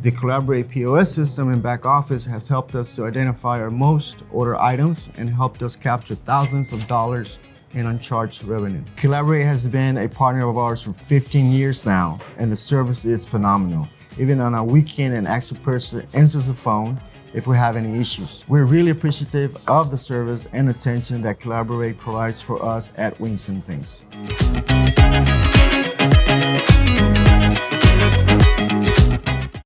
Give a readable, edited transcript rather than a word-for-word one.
The Collaborate POS system in back office has helped us to identify our most ordered items and helped us capture thousands of dollars in uncharged revenue. Collaborate has been a partner of ours for 15 years now, and the service is phenomenal. Even on a weekend, an actual person answers the phone if we have any issues. We're really appreciative of the service and attention that Collaborate provides for us at Wings and Things.